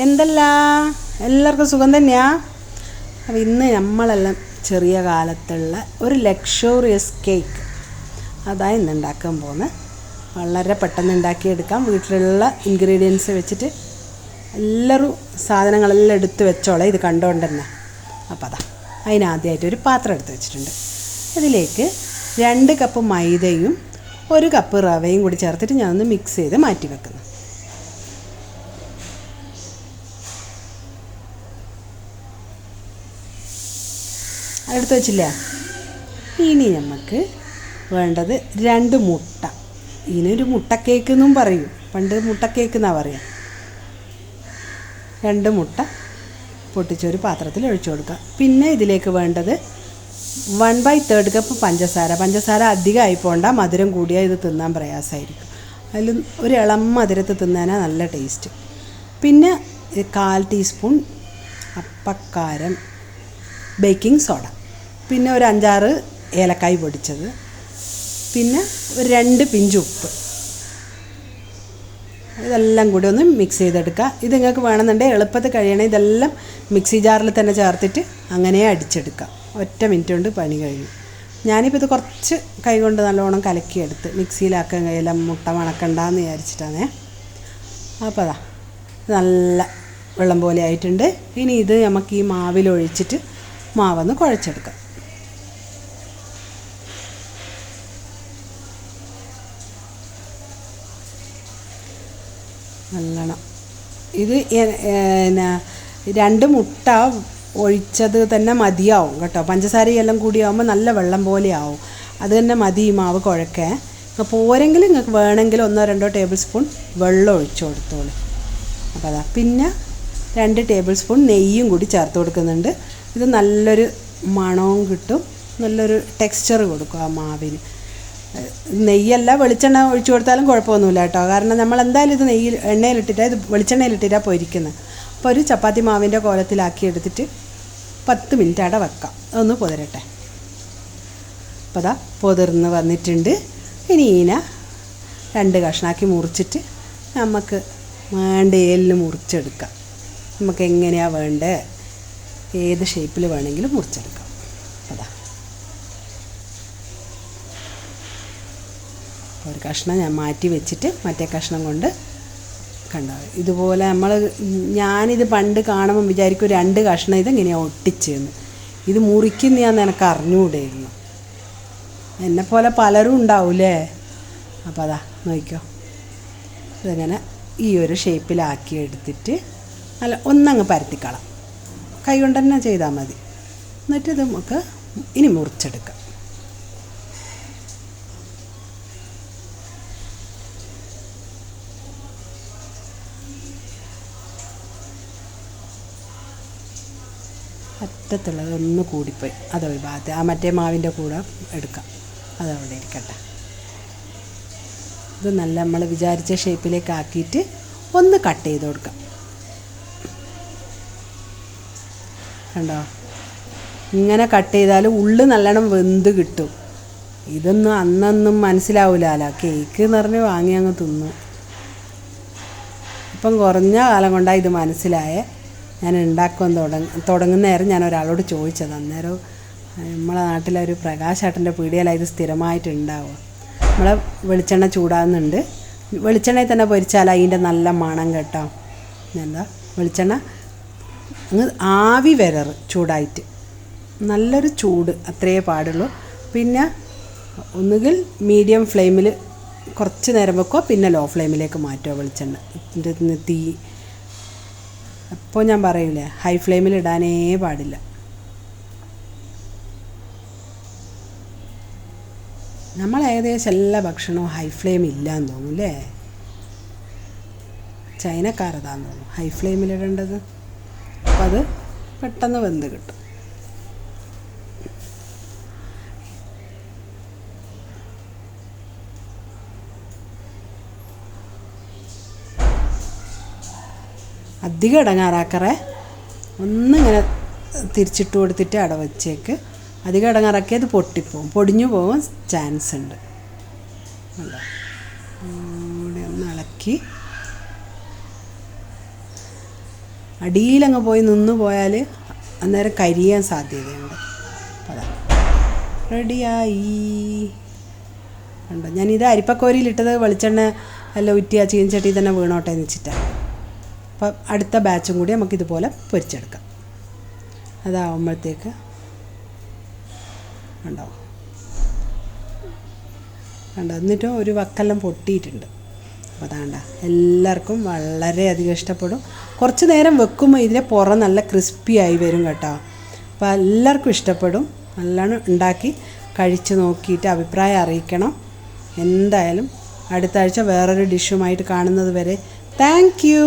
എന്തല്ല എല്ലാവർക്കും സുഖം തന്നെയാ. അപ്പോൾ ഇന്ന് നമ്മളെല്ലാം ചെറിയ കാലത്തുള്ള ഒരു ലക്ഷറിയസ് കേക്ക് അതാണ് ഇന്ന് ഉണ്ടാക്കാൻ പോകുന്നത്. വളരെ പെട്ടെന്ന് ഉണ്ടാക്കിയെടുക്കാം. വീട്ടിലുള്ള ഇൻഗ്രീഡിയൻസ് വെച്ചിട്ട് എല്ലാവരും സാധനങ്ങളെല്ലാം എടുത്ത് വെച്ചോളാം ഇത് കണ്ടുകൊണ്ട് തന്നെ. അപ്പോൾ അതിനാദ്യമായിട്ട് ഒരു പാത്രം എടുത്ത് വെച്ചിട്ടുണ്ട്. ഇതിലേക്ക് 2 കപ്പ് മൈദയും 1 കപ്പ് റവയും കൂടി ചേർത്തിട്ട് ഞാനൊന്ന് മിക്സ് ചെയ്ത് മാറ്റി വെക്കുന്നു. എടുത്ത് വെച്ചില്ല. ഇനി നമുക്ക് വേണ്ടത് 2 മുട്ട. ഇതിനൊരു മുട്ടക്കേക്ക് എന്നും പറയും, പണ്ട് മുട്ടക്കേക്ക് എന്നാണ് പറയുക. 2 മുട്ട പൊട്ടിച്ചൊരു പാത്രത്തിൽ ഒഴിച്ചു കൊടുക്കുക. പിന്നെ ഇതിലേക്ക് വേണ്ടത് 1/3 കപ്പ് പഞ്ചസാര. പഞ്ചസാര അധികമായി പോകണ്ട, മധുരം കൂടിയാൽ ഇത് തിന്നാൻ പ്രയാസമായിരിക്കും. അതിൽ ഒരു ഇളം മധുരത്ത് തിന്നാനാണ് നല്ല ടേസ്റ്റ്. പിന്നെ 1/4 ടീസ്പൂൺ അപ്പക്കാരം ബേക്കിംഗ് സോഡ, പിന്നെ ഒരു 5-6 ഏലക്കായ് പൊടിച്ചത്, പിന്നെ ഒരു 2 പിഞ്ച് ഉപ്പ്. ഇതെല്ലാം കൂടി ഒന്ന് മിക്സ് ചെയ്തെടുക്കുക. ഇത് നിങ്ങൾക്ക് വേണമെന്നുണ്ടെങ്കിൽ എളുപ്പത്തിൽ കഴിയണേ ഇതെല്ലാം മിക്സി ജാറിൽ തന്നെ ചേർത്തിട്ട് അങ്ങനെ അടിച്ചെടുക്കാം. 1 മിനിറ്റ് കൊണ്ട് പണി കഴിഞ്ഞു. ഞാനിപ്പോൾ ഇത് കുറച്ച് കൈകൊണ്ട് നല്ലോണം കലക്കിയെടുത്ത് മിക്സിയിലാക്കാൻ കഴിയില്ല, മുട്ട മണക്കണ്ടെന്ന് വിചാരിച്ചിട്ടാണേ. അപ്പോൾ നല്ല വെള്ളം പോലെ ആയിട്ടുണ്ട്. ഇനി ഇത് നമുക്ക് ഈ മാവിലൊഴിച്ചിട്ട് മാവൊന്ന് കുഴച്ചെടുക്കാം. നല്ലോണം ഇത് 2 മുട്ട ഒഴിച്ചത് തന്നെ മതിയാവും കേട്ടോ. പഞ്ചസാരയെല്ലാം കൂടിയാവുമ്പോൾ നല്ല വെള്ളം പോലെ ആവും. അത് തന്നെ മതി ഈ മാവ് കുഴക്കാൻ. പോരെങ്കിൽ നിങ്ങൾക്ക് വേണമെങ്കിൽ 1-2 ടേബിൾ സ്പൂൺ വെള്ളം ഒഴിച്ചു കൊടുത്തോളൂ. അപ്പോൾ പിന്നെ 2 ടേബിൾ സ്പൂൺ നെയ്യും കൂടി ചേർത്ത് കൊടുക്കുന്നുണ്ട്. ഇത് നല്ലൊരു മണവും കിട്ടും, നല്ലൊരു ടെക്സ്ചർ കൊടുക്കും ആ മാവിന്. നെയ്യല്ല വെളിച്ചെണ്ണ ഒഴിച്ചു കൊടുത്താലും കുഴപ്പമൊന്നുമില്ല കേട്ടോ. കാരണം നമ്മൾ എന്തായാലും ഇത് എണ്ണയിലിട്ടിട്ടാണ്, ഇത് വെളിച്ചെണ്ണയിലിട്ടിട്ടാണ് പൊരിക്കുന്നത്. അപ്പോൾ ഒരു ചപ്പാത്തി മാവിൻ്റെ കോലത്തിലാക്കി എടുത്തിട്ട് 10 മിനിറ്റ് അവിടെ വെക്കാം, ഒന്ന് പൊതിരട്ടെ. അപ്പോൾ പൊതിർന്ന് വന്നിട്ടുണ്ട്. ഇനി ഇതിനെ 2 കഷ്ണാക്കി മുറിച്ചിട്ട് നമുക്ക് വേണ്ട എല്ല് മുറിച്ചെടുക്കാം. നമുക്ക് എങ്ങനെയാണ് വേണ്ടത്, ഏത് ഷേപ്പിൽ വേണമെങ്കിലും മുറിച്ചെടുക്കാം. അപ്പോൾ ഒരു കഷ്ണം ഞാൻ മാറ്റി വെച്ചിട്ട് മറ്റേ കഷ്ണം കൊണ്ട് കണ്ടോ ഇതുപോലെ ഞാനിത് പണ്ട് കാണുമ്പം വിചാരിക്കും 2 കഷ്ണം ഇതെങ്ങനെയാണ് ഒട്ടിച്ചെന്ന്. ഇത് മുറിക്കുന്നതാന്ന് എനിക്ക് അറിഞ്ഞുകൂടായിരുന്നു. എന്നെപ്പോലെ പലരും ഉണ്ടാവില്ലേ. അപ്പോൾ നോക്കിക്കോ, ഇതങ്ങനെ ഈ ഒരു ഷേപ്പിലാക്കി എടുത്തിട്ട് നല്ല ഒന്നങ്ങ് പരത്തിക്കളാം. കൈ കൊണ്ട് തന്നെ ചെയ്താൽ മതി. എന്നിട്ട് ഇത് നമുക്ക് ഇനി മുറിച്ചെടുക്കാം. അറ്റത്തുള്ളത് ഒന്ന് കൂടിപ്പോയി, അതൊരു ഭാഗത്ത് ആ മറ്റേ മാവിൻ്റെ കൂടെ എടുക്കാം, അതവിടെ ഇരിക്കട്ടെ. ഇത് നല്ല നമ്മൾ വിചാരിച്ച ഷേപ്പിലേക്ക് ആക്കിയിട്ട് ഒന്ന് കട്ട് ചെയ്ത് കൊടുക്കാം. കണ്ടോ, ഇങ്ങനെ കട്ട് ചെയ്താൽ ഉള്ളു നല്ലോണം വെന്ത് കിട്ടും. ഇതൊന്നും അന്നൊന്നും മനസ്സിലാവില്ലല്ലോ. കേക്ക് എന്ന് പറഞ്ഞ് വാങ്ങി അങ്ങ് തിന്നു. ഇപ്പം കുറഞ്ഞ കാലം കൊണ്ടാണ് ഇത് മനസ്സിലായേ. ഞാൻ ഉണ്ടാക്കാൻ തുടങ്ങുന്ന നേരം ഞാൻ ഒരാളോട് ചോദിച്ചത്. അന്നേരം നമ്മളെ നാട്ടിലൊരു പ്രകാശേട്ടൻ്റെ പീടികയിലാണ് ഇത് സ്ഥിരമായിട്ട് ഉണ്ടാവുക. നമ്മളെ വെളിച്ചെണ്ണ ചൂടാകുന്നുണ്ട്. വെളിച്ചെണ്ണയിൽ തന്നെ പൊരിച്ചാൽ അതിൻ്റെ നല്ല മണം കേട്ടോ. എന്താ വെളിച്ചെണ്ണ അങ്ങ് ആവി വരറ് ചൂടായിട്ട്, നല്ലൊരു ചൂട് അത്രയേ പാടുള്ളൂ. പിന്നെ ഒന്നുകിൽ മീഡിയം ഫ്ലെയിമിൽ കുറച്ച് നേരം വെക്കുക, പിന്നെ ലോ ഫ്ലെയിമിലേക്ക് മാറ്റുക വെളിച്ചെണ്ണ തീ. അപ്പോൾ ഞാൻ പറയൂലേ, ഹൈ ഫ്ലെയിമിൽ ഇടാനേ പാടില്ല. നമ്മൾ ഏകദേശം എല്ലാ ഭക്ഷണവും ഹൈ ഫ്ലെയിം ഇല്ലയെന്ന് തോന്നും അല്ലേ. ചൈനക്കാരതാന്ന് തോന്നുന്നു ഹൈ ഫ്ലെയിമിലിടേണ്ടത്. അപ്പോൾ അത് പെട്ടെന്ന് വെന്ത് കിട്ടും. അധികം ഇടങ്ങാറാക്കറേ, ഒന്നിങ്ങനെ തിരിച്ചിട്ട് കൊടുത്തിട്ട് അട വെച്ചേക്ക്. അധികം ഇടങ്ങാറാക്കിയത് പൊട്ടിപ്പോവും, പൊടിഞ്ഞു പോകാൻ ചാൻസ് ഉണ്ട്. കൂടെ ഒന്ന് ഇളക്കി അടിയിലങ്ങ് പോയി നിന്ന് പോയാൽ അന്നേരം കരിയാൻ സാധ്യതയുണ്ട്. അതാ റെഡിയായി ഉണ്ടോ. ഞാനിത് അരിപ്പക്കോരിയിലിട്ടത് വെളിച്ചെണ്ണ എല്ലാം ഉറ്റിയ ചീൻചട്ടി തന്നെ വീണോട്ടെ എന്ന് വെച്ചിട്ടാണ്. അപ്പം അടുത്ത ബാച്ചും കൂടി നമുക്കിതുപോലെ പൊരിച്ചെടുക്കാം. അതാവുമ്പോഴത്തേക്ക് ഉണ്ടാവും കണ്ടോ. എന്നിട്ടും ഒരു വക്കെല്ലാം പൊട്ടിയിട്ടുണ്ട്. അപ്പോൾ അതാണ്ട എല്ലാവർക്കും വളരെയധികം ഇഷ്ടപ്പെടും. കുറച്ച് നേരം വെക്കുമ്പോൾ ഇതിൻ്റെ പുറം നല്ല ക്രിസ്പി ആയി വരും കേട്ടോ. അപ്പോൾ എല്ലാവർക്കും ഇഷ്ടപ്പെടും. നല്ലോണം ഉണ്ടാക്കി കഴിച്ച് നോക്കിയിട്ട് അഭിപ്രായം അറിയിക്കണം. എന്തായാലും അടുത്ത ആഴ്ച വേറൊരു ഡിഷുമായിട്ട് കാണുന്നത് വരെ താങ്ക് യു.